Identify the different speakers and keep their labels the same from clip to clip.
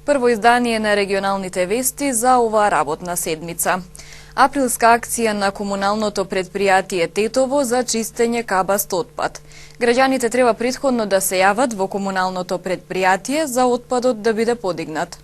Speaker 1: Прво издание на регионалните вести за оваа работна седмица. Априлска акција на комуналното предпријатие Тетово за чистење кабаст отпад. Граѓаните треба претходно да се јават во комуналното предпријатие за отпадот да биде подигнат.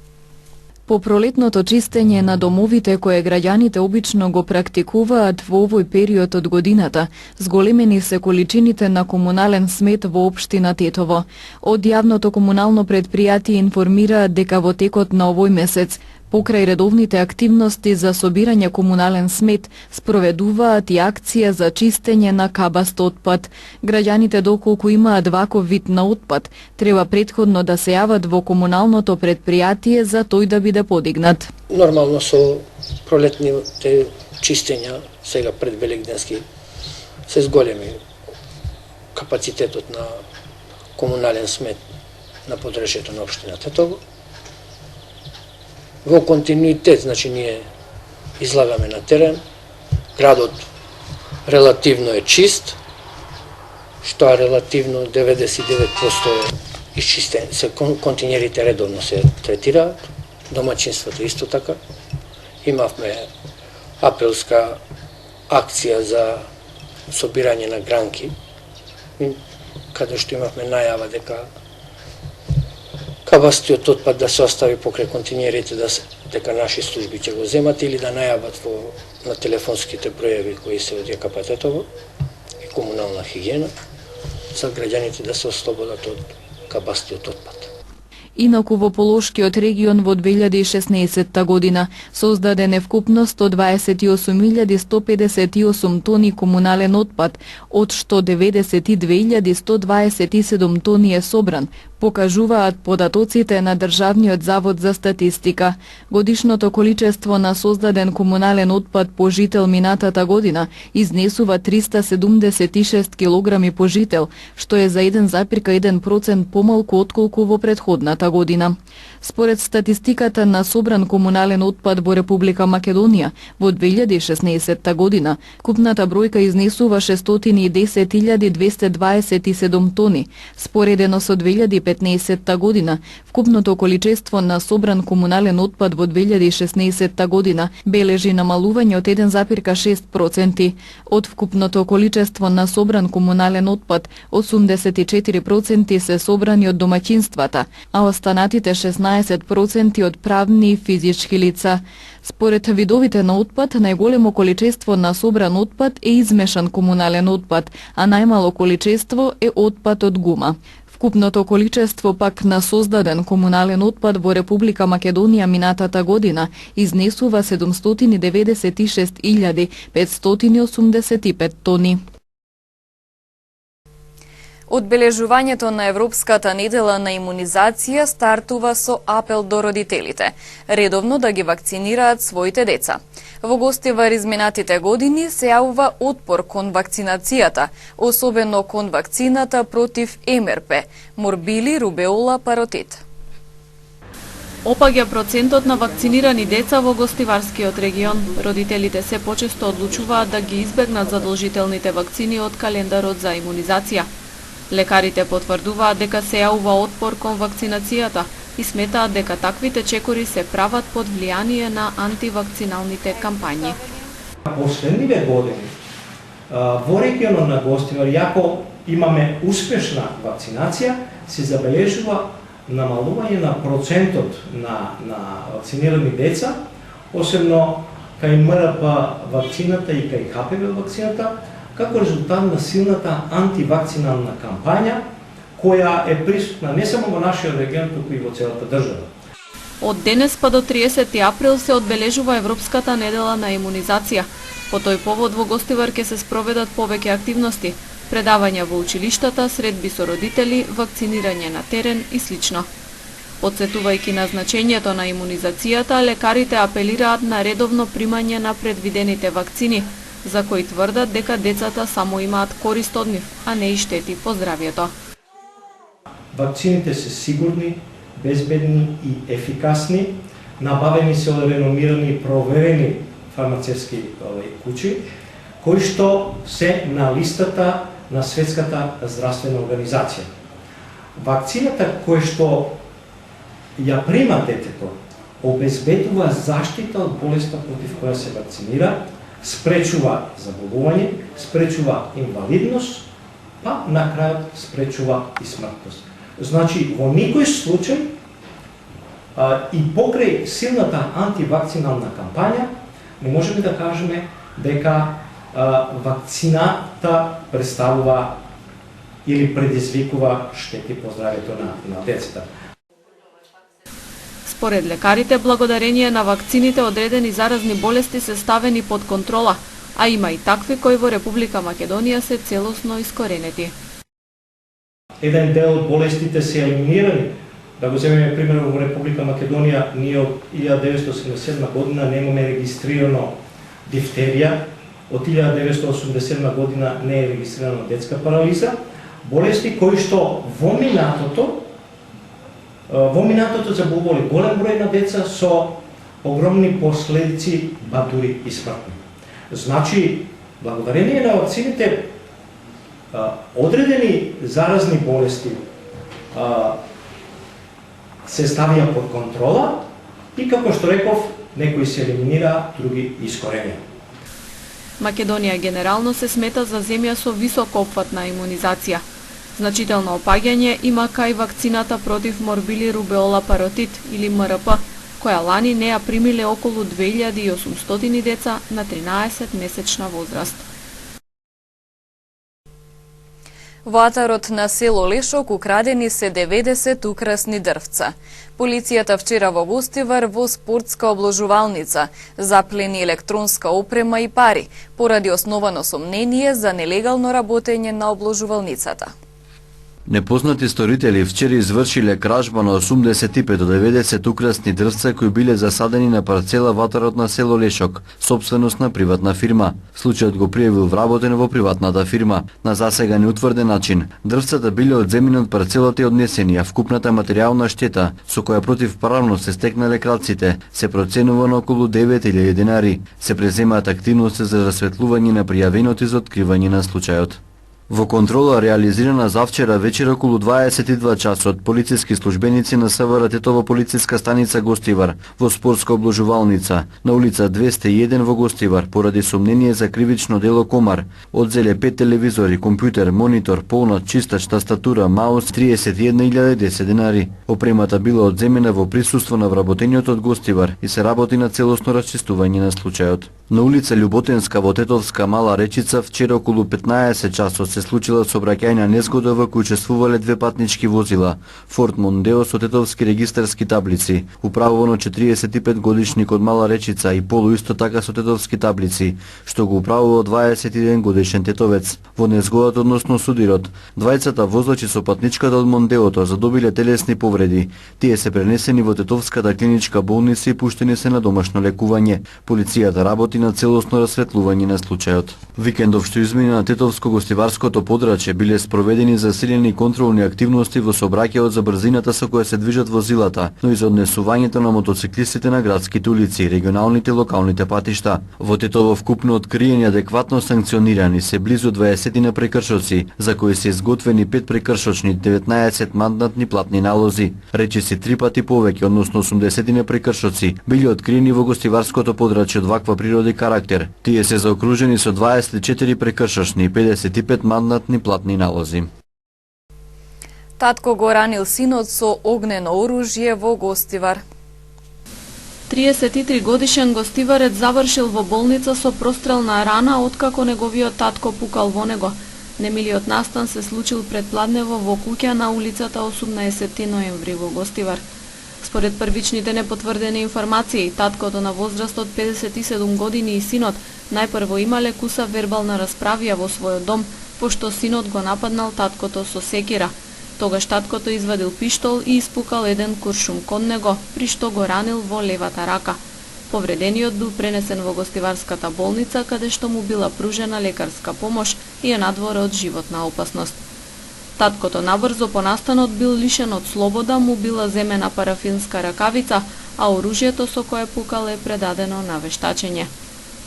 Speaker 1: По пролетното чистење на домовите кое граѓаните обично го практикуваат во овој период од годината, зголемени се количините на комунален смет во општина Тетово. Од јавното комунално предпријатие информираат дека во текот на овој месец, покрај редовните активности за собирање комунален смет, спроведуваат и акција за чистење на кабаст отпад. Граѓаните доколку имаат ваков вид на отпад, треба претходно да се јават во комуналното предпријатие за тој да биде подигнат.
Speaker 2: Нормално со пролетните чистења, сега пред великденски, се зголеми капацитетот на комунален смет на подрачјето на општина Тетово. Во континуитет, значи ние излагаме на терен, градот релативно е чист, што е релативно 99% исчистен, континерите редовно се третираат, домаќинството исто така. Имавме априлска акција за собирање на гранки, каде што имавме најава дека кабастиот отпад да се остави покрај континерите, дека наши служби ќе го земат или да најават на телефонските броеви кои се од ЈКП Тетово и комунална хигиена за граѓаните да се ослободат од кабастиот отпад.
Speaker 1: Инаку во Полошкиот регион во 2016 година создаден е вкупно 128.158 тони комунален отпад, од што 92.127 тони е собран, покажуваат податоците на Државниот завод за статистика. Годишното количество на создаден комунален отпад по жител минатата година изнесува 376 килограми по жител, што е за 1,1% помалку отколку во претходната година. Според статистиката на собран комунален отпад во Република Македонија, во 2016 година, купната бројка изнесува 610.227 тони, споредено со 2015 година. Вкупното количество на собран комунален отпад во 2016 година бележи намалување од 1,6%. Од вкупното количество на собран комунален отпад, 84% се собрани од домаќинствата, а останатите 16% од правни и физички лица. Според видовите на отпад, најголемо количество на собран отпад е измешан комунален отпад, а најмало количество е отпад од гума. Вкупното количество пак на создаден комунален отпад во Република Македонија минатата година изнесува 796.585 тони. Одбележувањето на Европската недела на имунизација стартува со апел до родителите, редовно да ги вакцинираат своите деца. Во Гостивар изминатите години се јавува отпор кон вакцинацијата, особено кон вакцината против МРП, морбили, рубеола, паротит.
Speaker 3: Опаѓа процентот на вакцинирани деца во Гостиварскиот регион. Родителите се почесто одлучуваат да ги избегнат задолжителните вакцини од календарот за имунизација. Лекарите потврдуваат дека се јавува отпор кон вакцинацијата и сметаат дека таквите чекори се прават под влијание на антивакциналните кампањи.
Speaker 4: Последниве години во регионот на Гостивар, иако имаме успешна вакцинација, се забележува намалување на процентот на вакцинирани деца, осебно кај МРП вакцината и кај ХПВ вакцината, како резултат на силната антивакцинална кампања, која е присутна не само во нашиот регион, туку и во целата држава.
Speaker 3: Од денес па до 30 април се одбележува Европската недела на имунизација. По тој повод во Гостивар ќе се спроведат повеќе активности, предавања во училиштата, средби со родители, вакцинирање на терен и слично. Подсетувајќи на значењето на имунизацијата, лекарите апелираат на редовно примање на предвидените вакцини, за кои тврдат дека децата само имаат корист од нив, а не и штети по здравјето.
Speaker 4: Вакцините се сигурни, безбедни и ефикасни, набавени се од реномирани и проверени фармацевски куќи, кои што се на листата на Светската здравствена организација. Вакцината која што ја прима детето, обезбедува заштита од болеста против која се вакцинира, спречува заболување, спречува инвалидност, па на крајот спречува и смртност. Значи, во никој случај и покрај силната антивакцинална кампања, не можеме да кажеме дека вакцината представува или предизвикува штети по здравјето на децата.
Speaker 3: Според лекарите, благодарение на вакцините одредени заразни болести се ставени под контрола, а има и такви кои во Република Македонија се целосно искоренети.
Speaker 4: Еден дел од болестите се елиминирани. Да го земеме пример во Република Македонија, ние од 1987 година немаме регистрирано дифтерија, од 1987 година не е регистрирана детска парализа, болести кои што во минатото заболували голем број на деца со огромни последици, ба дури и смртни. Значи, благодарение на вакцините, одредени заразни болести се ставија под контрола и, како што реков, некои се елиминира, други искоренија.
Speaker 3: Македонија генерално се смета за земја со висок опфат на имунизација. Значително опаѓање има кај вакцината против морбили рубеола паротит или МРП, која лани не ја примиле околу 2800 деца на 13-месечна возраст.
Speaker 1: Во атарот на село Лешок украдени се 90 украсни дрвца. Полицијата вчера во Гостивар во спортска обложувалница заплени електронска опрема и пари, поради основано сомнение за нелегално работење на обложувалницата.
Speaker 5: Непознати сторители вчера извршиле кражба на 85 до 90 украсни дрвца кои биле засадени на парцела во атарот на село Лешок, собственост на приватна фирма. Случајот го пријавил вработен во приватната фирма. На засега неутврден начин, дрвцата биле одземени од парцелата и однесени, а вкупната материјална штета, со која противправно се стекнале крадците, се проценува на околу 9.000 денари. Се преземаат активности за расветлување на пријавеното и за откривање на случајот. Во контрола реализирана завчера вечер околу 22 часот, полициски службеници на СВР Тетово полициска станица Гостивар во спортска обложувалница на улица 201 во Гостивар поради сомнение за кривично дело комар одзеле 5 телевизори, компјутер, монитор, полнат, чистач, тастатура, маус, 31.010 денари. Опремата била одземена во присуство на вработениот од Гостивар и се работи на целосно расчистување на случајот. На улица Љуботенска во Тетовска Мала Речица вчера околу 15 часот се случила сообраќајна незгода во која учествувале две патнички возила, Форд Мондео со тетовски регистарски таблици, управувано 45 годишник од Мала Речица и Полу исто така со тетовски таблици, што го управувал 21 годишен тетовец. Во незгодата односно судирот, двајцата возачи со патничката од Мондеото задобиле телесни повреди. Тие се пренесени во Тетовската клиничка болница и пуштени се на домашно лекување. Полицијата работи на целосно расветлување на случајот. Викендов што измина на Тетовско-Гостиварското подрачје биле спроведени засилени контролни активности во сообраќајот за брзината со која се движат возилата, но и за однесувањето на мотоциклистите на градските улици, регионалните и локалните патишта. Во Тетово вкупно откриени адекватно санкционирани се близу 20 на прекршоци, за кои се изготвени 5 прекршочни, 19 мандатни платни налози. Речиси 3 пати повеќе, односно 80 на прекршоци, биле откриени во Гостиварското подрачје од ваква природа и карактер. Тие се заокружени со 24 прекршочни и 55 мандатни платни налози.
Speaker 1: Татко го ранил синот со огнено оружје во Гостивар.
Speaker 3: 33 годишен гостиварец завршил во болница со прострелна рана откако неговиот татко пукал во него. Немилиот настан се случил предпладнево во куќа на улицата 18 ноември во Гостивар. Според првичните непотврдени информации, таткото на возраст од 57 години и синот најпрво имале куса вербална расправија во својот дом, пошто синот го нападнал таткото со секира. Тогаш таткото извадил пиштол и испукал еден куршум кон него, при што го ранил во левата рака. Повредениот бил пренесен во Гостиварската болница, каде што му била пружена лекарска помош и е надвор од животна опасност. Таткото набрзо по настанот бил лишен од слобода, му била земена парафинска ракавица, а оружјето со кое пукал е предадено на вештачење.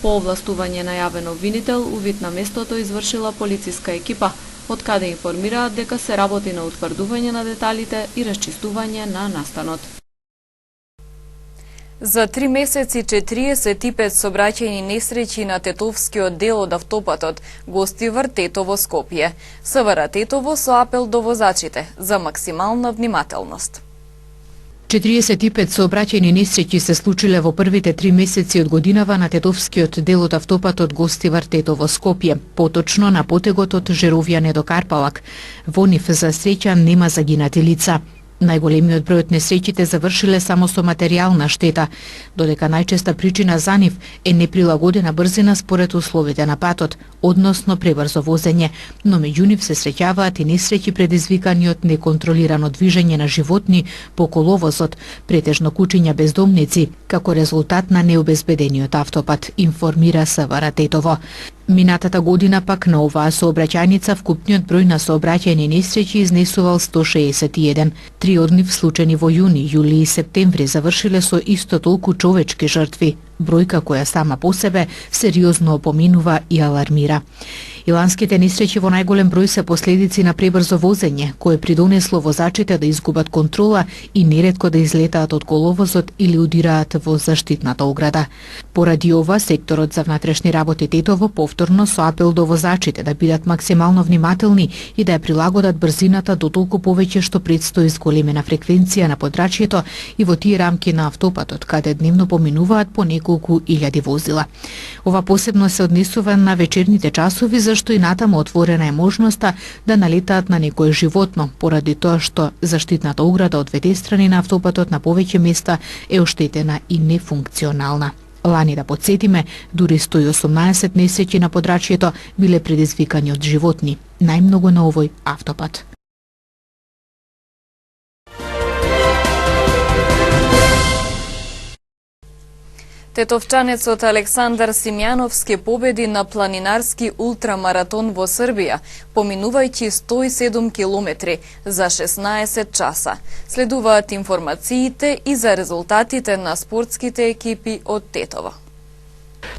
Speaker 3: По овластување најавен обвинител, увид на местото извршила полициска екипа, од каде информираат дека се работи на утврдување на деталите и расчистување на настанот.
Speaker 1: За 3 месеци 45 сообраќајни несреќи на тетовскиот дел од автопатот Гостивар – Тетово – Скопје. СВР Тетово со апел до возачите за максимална внимателност.
Speaker 6: 45 сообраќајни несреќи се случиле во првите 3 месеци од годинава на тетовскиот дел од автопатот Гостивар – Тетово – Скопје, поточно на потегот од Жеровјане до Карпалак. Во нив за среќа нема загинати лица. Најголемиот број од несреќите завршиле само со материјална штета, додека најчеста причина за нив е неприлагодена брзина според условите на патот, односно пребрзо возење, но меѓу нив се среќаваат и несреќи предизвикани од неконтролирано движење на животни по коловозот, претежно кучиња бездомници, како резултат на необезбедениот автопат, информира СВР Тетово. Минатата година пак на оваа сообраќајница вкупниот број на сообраќајни несреќи изнесувал 161. 3 од нив случајни во јуни, јули и септември завршиле со исто толку човечки жртви, бројка која сама по себе сериозно опоминува и алармира. Иланските несреќи во најголем број се последици на пребрзо возење, кое придонесло возачите да изгубат контрола и неретко да излетаат од коловозот или удираат во заштитната ограда. Поради ова, секторот за внатрешни работи Тетово повторно со апел до возачите да бидат максимално внимателни и да ја прилагодат брзината дотолку повеќе што предстои зголемена фреквенција на подрачјето и во тие рамки на автопатот, каде дневно поминуваат по неколку илјади возила. Ова посебно се однесува на вечерните часови, зашто и натаму отворена е можноста да налетаат на некое животно, поради тоа што заштитната ограда од двете страни на автопатот на повеќе места е оштетена и нефункционална. Лани, да подсетиме, дури 118 несреќи на подрачјето биле предизвикани од животни, најмногу на овој автопат.
Speaker 1: Тетовчанецот Александар Симјановски победи на планинарски ултрамаратон во Србија, поминувајќи 107 километри за 16 часа. Следуваат информациите и за резултатите на спортските екипи од Тетово.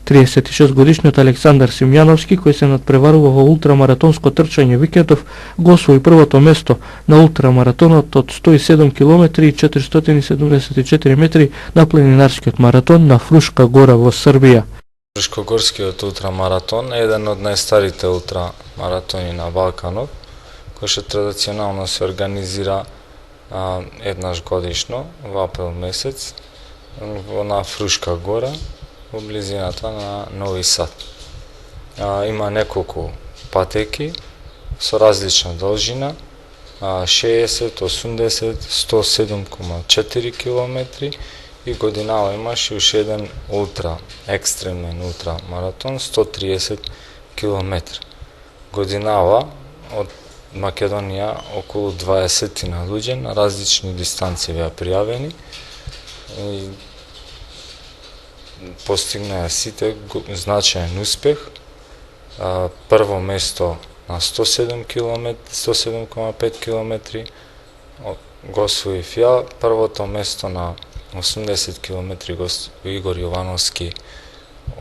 Speaker 7: 36-годишниот Александар Симјановски, кој се надпреварува во ултрамаратонско трчање викендов, го освои првото место на ултрамаратонот од 107 км и 474 метри на планинарскиот маратон на Фрушка гора во Србија.
Speaker 8: Фрушкогорскиот ултрамаратон е еден од најстарите ултрамаратони на Балканот, кој што традиционално се организира еднаш годишно во април месец на Фрушка гора, во близината на Нови Сад. Има неколку патеки со различна должина, 60, 80, 107,4 км и годинава имаше уште еден екстремен ултрамаратон, 130 км. Годинава од Македонија околу 20 на луѓе на различни дистанции беа пријавени и постигнаа сите значаен успех. Прво место на 107,5 км го освоив ја, првото место на 80 км го Игор Јовановски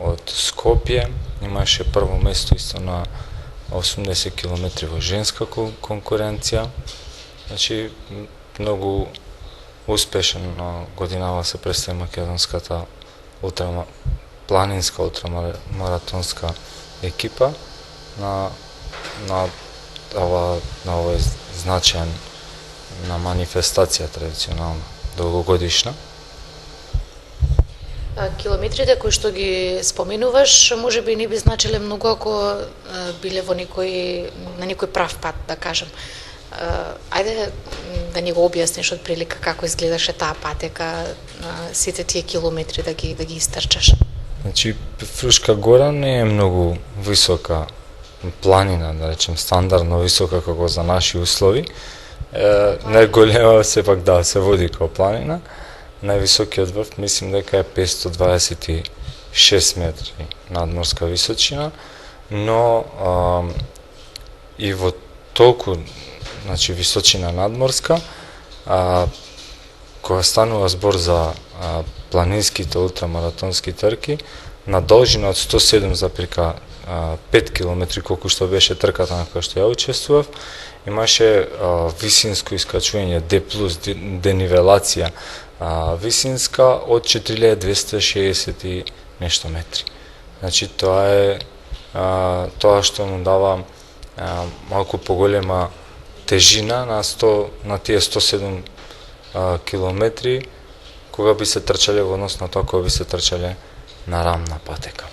Speaker 8: од Скопје, имаше прво место исто на 80 км во женска конкуренција. Значи, многу успешен годинава се представи македонската планинска ултрамаратонска екипа на овој значаен на манифестација традиционална, долгогодишна.
Speaker 9: Километрите кои што ги споменуваш, можеби не би значиле многу ако биле во на некој прав пат, да кажем. Ајде да ни го објасниш од прилика како изгледаше таа патека, сите тие километри да ги истрчаш.
Speaker 8: Значи, Фрушка гора не е многу висока планина, да речем стандардно висока како за наши услови. Најголема сепак да се води како планина. Највисокиот врв мислим дека е 526 метри надморска височина, но и во толку височина надморска, кога станува збор за планинските ултрамаратонски трки, на должина од 107,5 км, колку што беше трката на која што ја учествував, имаше висинско искачување D+, денивелација висинска од 4260 и нешто метри. Значи тоа е тоа што му дава малку поголема тежина на тие 107 километри кога би се трчале во однос на тоа кога би се трчале на рамна патека.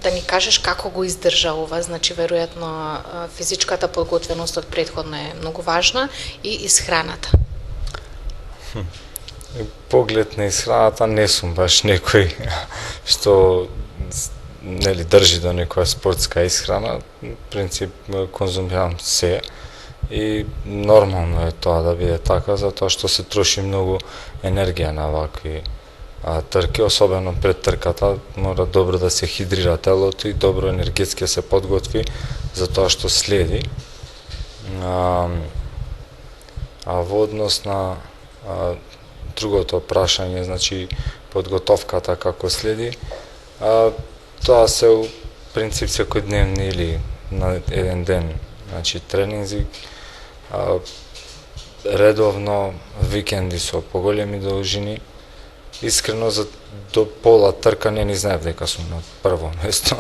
Speaker 9: Да ни кажеш како го издржа ова, значи веројатно физичката подготвеност од претходно е многу важна и исхраната.
Speaker 8: Поглед на исхраната не сум баш некој што нели држи до некоја спортска исхрана, принцип конзумирам се и нормално е тоа да биде така затоа што се троши многу енергија на вакви трки, особено пред трката, мора добро да се хидрира телото и добро енергетски се подготви за тоа што следи. А во однос на другото прашање, значи подготовката како следи, тоа се у принцип секојдневни или на еден ден, значи тренинзи, редовно викенди со поголеми должини. Искрено до пола трка не ни знаев дека сум на прво место.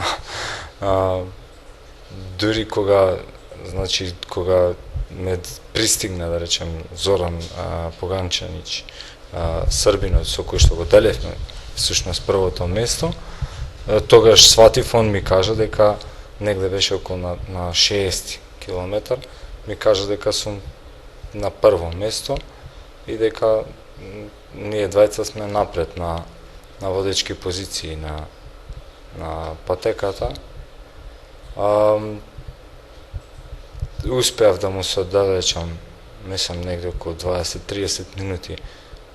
Speaker 8: Дури кога ме пристигна, да речем, Зоран Поганчанич, србинот со кој што го делевме всушност првото место, тогаш сватив, он ми кажа дека негде беше околу на 60 километар, ми кажа дека сум на прво место и дека ние двајца сме напред на водечки позиции на патеката. Успеав да му се оддалечам, мислам негде околу 20-30 минути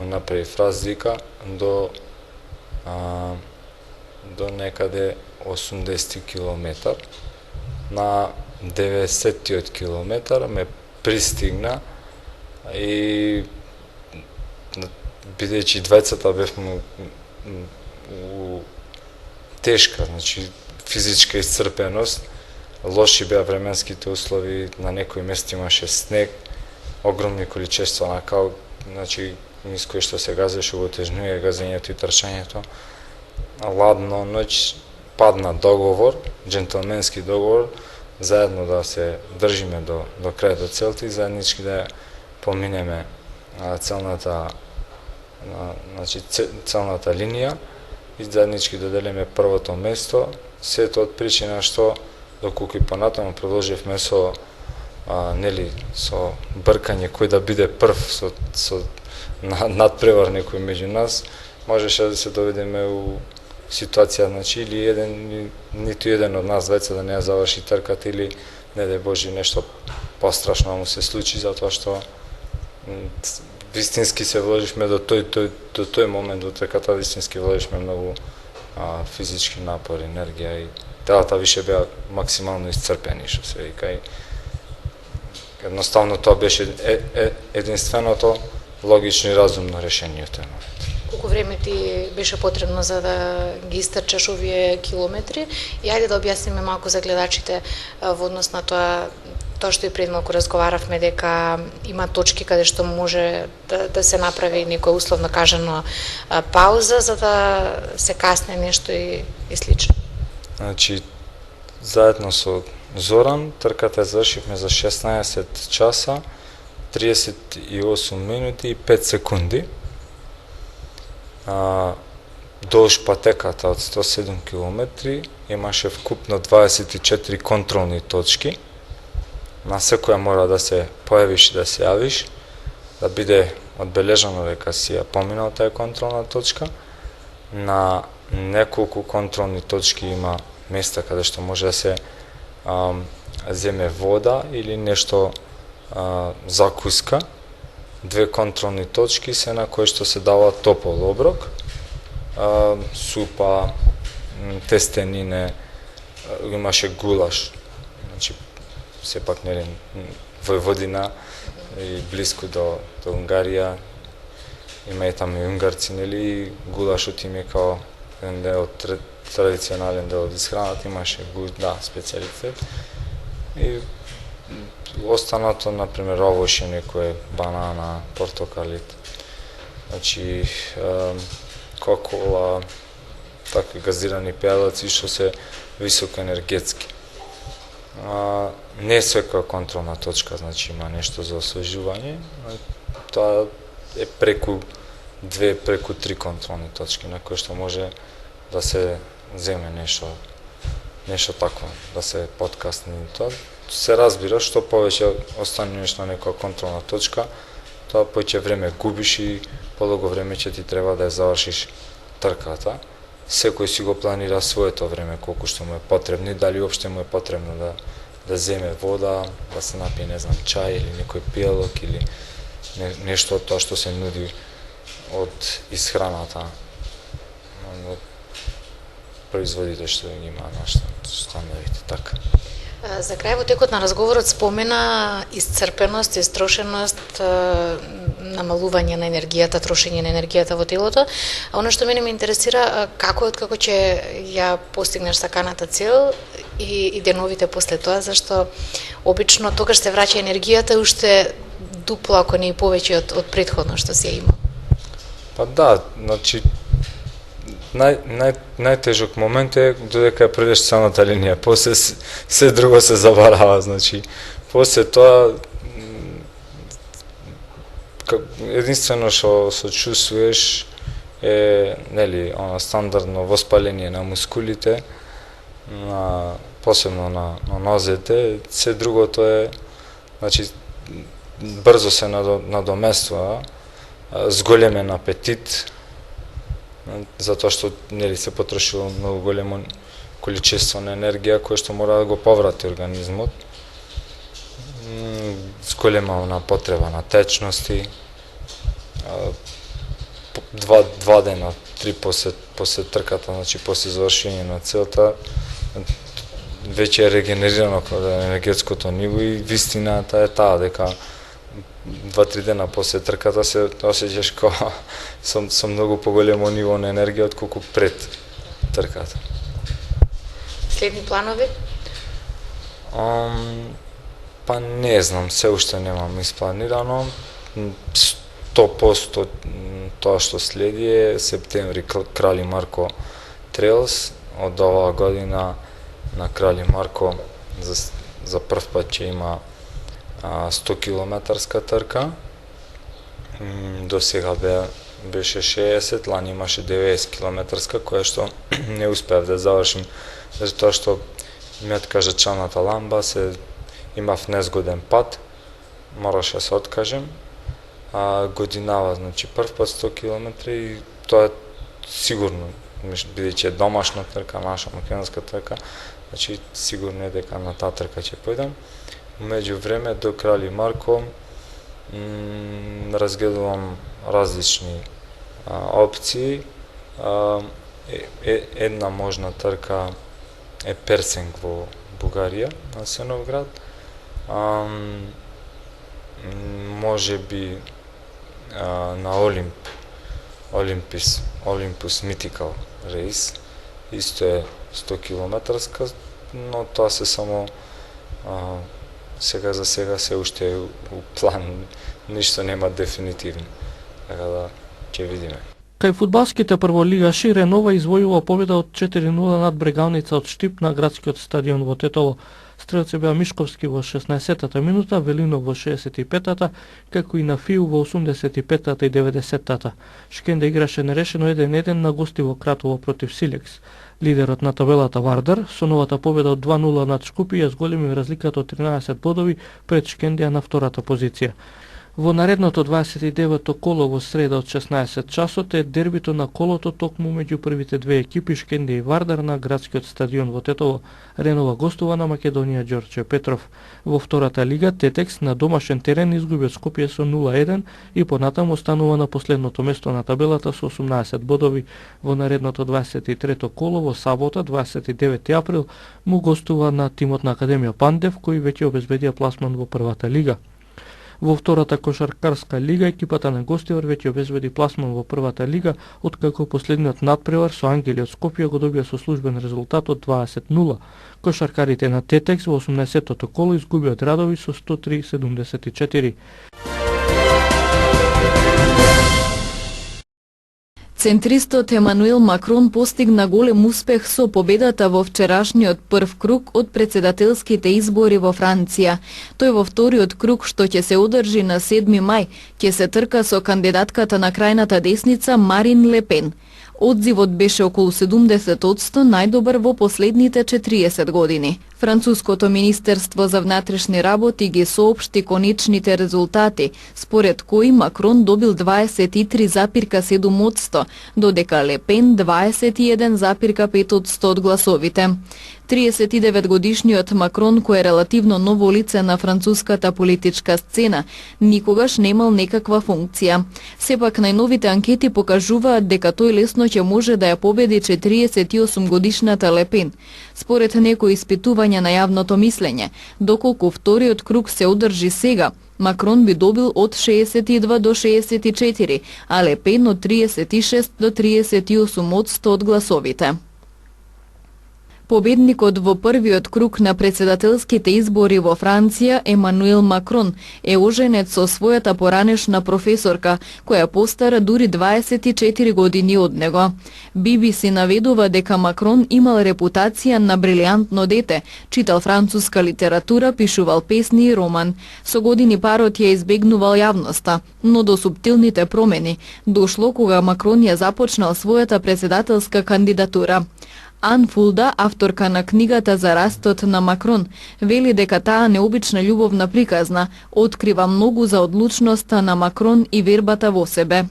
Speaker 8: му направив разлика до некаде 80 километар. На 90-тиот километар ме пристигна и бидејќи двајцата бевме у тешка, значи физичка исцрпеност, лоши беа временските услови, на некои места имаше снег, огромни количества на кал, значи низ кои што се газеше го тежнуе газењето и трчањето. Ладно ноќ падна договор, джентлменски договор, заедно да се држиме до крај до целта и заеднички да поминеме целната линија и заеднички да делиме првото место, сето од причина што доколку и понатаму продолживме со бркање кој да биде прв со надпревар некој меѓу нас, можеше да се доведеме у ситуација, значи или ниту еден од нас двајца да не ја заврши трката или не дај Боже нешто пострашно му се случи, затоа што вистински се вложивме до тој момент во трката, вистински вложивме многу физички напор, енергија и телата више беа максимално исцрпени, што се вика, и едноставно тоа беше единственото логично и разумно решение во тој момент.
Speaker 9: Колку време ти беше потребно за да ги истрчаш овие километри? И ајде да објасниме малку за гледачите во однос на тоа што и пред малку разговаравме, дека има точки каде што може да се направи некоја условно кажано пауза за да се касне нешто и слично.
Speaker 8: Значи, заедно со Зоран, трката завршивме за 16 часа, 38 минути и 5 секунди. Долж патеката од 107 километри имаше вкупно 24 контролни точки. На секоја мора да се појавиш и да се јавиш, да биде одбележано дека си ја поминал таа контролна точка. На неколку контролни точки има места каде што може да се земе вода или нешто закуска. 2 контролни точки се на кои што се дава топол оброк, супа, тестенине, имаше гулаш. Значи, сепак нели Војводина и близко до Унгарија, има и таму и унгарци, нели, гулашот им е као еден дел традиционален дел од исхраната, имаше специјалитет. И останато, например, овошје, некој банана, портокалит, значи кока-кола, такви газирани пијалаци што се високо енергетски. Не секоја контролна точка, значи има нешто за освежување, тоа е преку 3 контролни точки на кои што може да се земе нешто такво, да се подкасни. Тоа се разбира, што повеќе останеш на некоја контролна точка, тоа повеќе време губиш и подолго време ќе ти треба да ја завршиш трката. Секој си го планира своето време, колку што му е потребно, дали уопште му е потребно да земе вода, да се напие, не знам, чај или некој пијалок или нешто од тоа што се нуди од исхраната од производите што ги има на стандарите, така.
Speaker 9: За крај во текот на разговорот спомена исцрпеност, истрошеност, намалување на енергијата, трошење на енергијата во телото. А она што мене ме интересира, како ќе ја постигнеш саканата цел и деновите после тоа, зашто обично тогаш се враќа енергијата уште дупло, ако не и повеќе од претходно што си ја има.
Speaker 8: Па да, значи најтежок момент е додека ја предеш целната линија, после се друго се забарава, значи после тоа единствено што се чувствуваш е, нели, она стандардно воспаление на мускулите, посебно на нозете, се другото е, значи брзо се надомества, зголемен апетит, затоа што нели се потрошило многу големо количество на енергија која што мора да го поврати организмот. Зголема потреба на течности, 2 дена, 3 после трката, значи после завршење на целта, веќе е регенерирано енергетското ниво и вистината е таа дека 2-3 дена после трката се осеќаш како со многу поголемо ниво на енергија отколку пред трката.
Speaker 9: Следни планови?
Speaker 8: Па не знам, се уште немам испланирано. 100% тоа што следи е септември Крали Марко Трейлс. Од оваа година на Крали Марко за прв пат ќе има 100 километарска трка. До сега беше 60, лани имаше 90 километарска, која што не успеав да завршим, затоа што ми откажа чалната ламба, имав незгоден пат, мораше да се откажем. Годинава, значи прв пат 100 километри и тоа е сигурно, бидејќи е домашна трка, наша македонска трка, значи сигурно е дека на таа трка ќе појдам. Меѓу време до Крали Марко разгледувам различни опции. Една можна трка е Персенг во Бугарија, на Сеновград. Може би на Олимпус Митикал рейс, исто е 100 километарска, но тоа се само сега за сега се уште у план, ништо нема дефинитивно, така да ќе видиме.
Speaker 7: Кај фудбалските прволигаши Ренова извојува победа од 4-0 над Брегалница од Штип на градскиот стадион во Тетово. Стрелци беа Мишковски во 16-та минута, Велинов во 65-та, како и Нафију во 85-та и 90-та. Шкенда играше нерешено 1-1 на гости во Кратово против Силекс. Лидерот на табелата Вардар со новата победа од 2-0 над Шкупија зголеми разликата од 13 бодови пред Шкендија на втората позиција. Во наредното 29-то коло во среда од 16 часот е дербито на колото токму меѓу првите две екипи Шкендија и Вардар на градскиот стадион во Тетово. Ренова гостува на Македонија Ѓорче Петров. Во втората лига Тетекс на домашен терен изгуби од Скопје со 0-1 и понатаму останува на последното место на табелата со 18 бодови. Во наредното 23-то коло во сабота 29 април му гостува на тимот на Академија Пандев кој веќе обезбедија пласман во првата лига. Во втората кошаркарска лига екипата на Гостивар веќе обезбеди пласман во првата лига, откако последниот надпревар со Ангели од Скопје го добија со службен резултат од 20-0. Кошаркарите на Тетекс во 18-тото коло изгубија од Радови со 103-74.
Speaker 1: Центристот Емануел Макрон постигна голем успех со победата во вчерашниот прв круг од председателските избори во Франција. Тој во вториот круг, што ќе се одржи на 7 мај, ќе се трка со кандидатката на крајната десница Марин Ле Пен. Одзивот беше околу 70%, најдобар во последните 40 години. Француското Министерство за внатрешни работи ги соопшти конечните резултати, според кои Макрон добил 23,7%, додека Ле Пен 21,5% од гласовите. 39-годишниот Макрон, кој е релативно ново лице на француската политичка сцена, никогаш немал некаква функција. Сепак најновите анкети покажуваат дека тој лесно ќе може да ја победи 48-годишната Ле Пен. Според некои испитувања на јавното мислење, доколку вториот круг се одржи сега, Макрон би добил од 62 до 64, а Ле Пен од 36 до 38% од гласовите. Победникот во првиот круг на председателските избори во Франција, Емануел Макрон, е оженет со својата поранешна професорка, која постара дури 24 години од него. BBC наведува дека Макрон имал репутација на брилијантно дете, читал француска литература, пишувал песни и роман. Со години парот ја избегнувал јавноста, но до суптилните промени дошло кога Макрон ја започнал својата председателска кандидатура. Ан Фулда, авторка на книгата за растот на Макрон, вели дека таа необична љубовна приказна открива многу за одлучноста на Макрон и вербата во себе.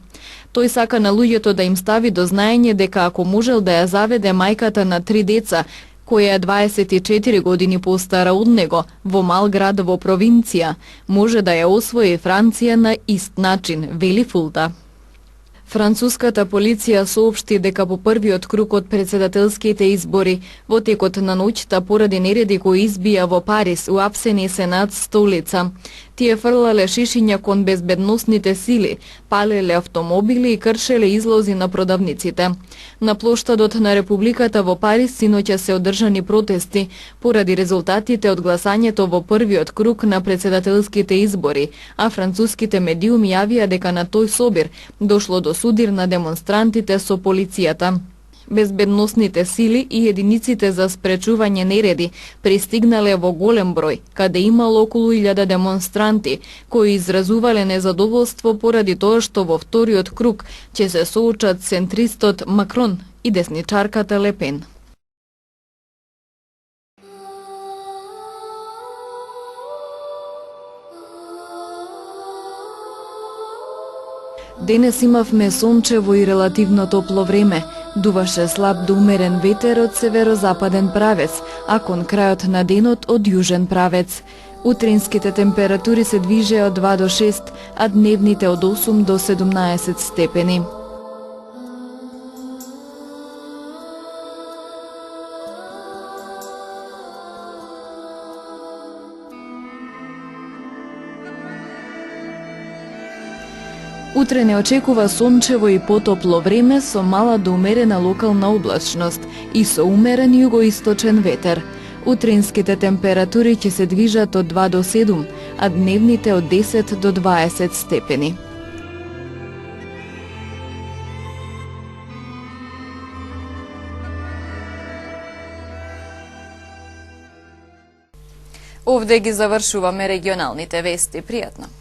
Speaker 1: Тој сака на луѓето да им стави до знаење дека ако можел да ја заведе мајката на 3 деца, која е 24 години постара од него, во мал град во провинција, може да ја освои Франција на ист начин, вели Фулда. Француската полиција соопшти дека по првиот круг од председателските избори во текот на ноќта поради нереди кои избија во Париз уапсени се над столица. Тие фрлале шишиња кон безбедносните сили, палеле автомобили и кршеле излози на продавниците. На плоштадот на Републиката во Париз синоќа се одржани протести поради резултатите од гласањето во првиот круг на председателските избори, а француските медиуми јавија дека на тој собир дошло до судир на демонстрантите со полицијата. Безбедносните сили и единиците за спречување нереди пристигнале во голем број, каде имало околу 1000 демонстранти, кои изразувале незадоволство поради тоа што во вториот круг ќе се соочат центристот Макрон и десничарката Ле Пен. Денес имавме сончево и релативно топло време. Дуваше слаб до умерен ветер од северозападен правец, а кон крајот на денот од јужен правец. Утринските температури се движеа од 2 до 6, а дневните од 8 до 17 степени. Утре не очекува сончево и потопло време со мала до умерена локална облачност и со умерен југоисточен ветер. Утринските температури ќе се движат од 2 до 7, а дневните од 10 до 20 степени. Овде ги завршуваме регионалните вести. Пријатно!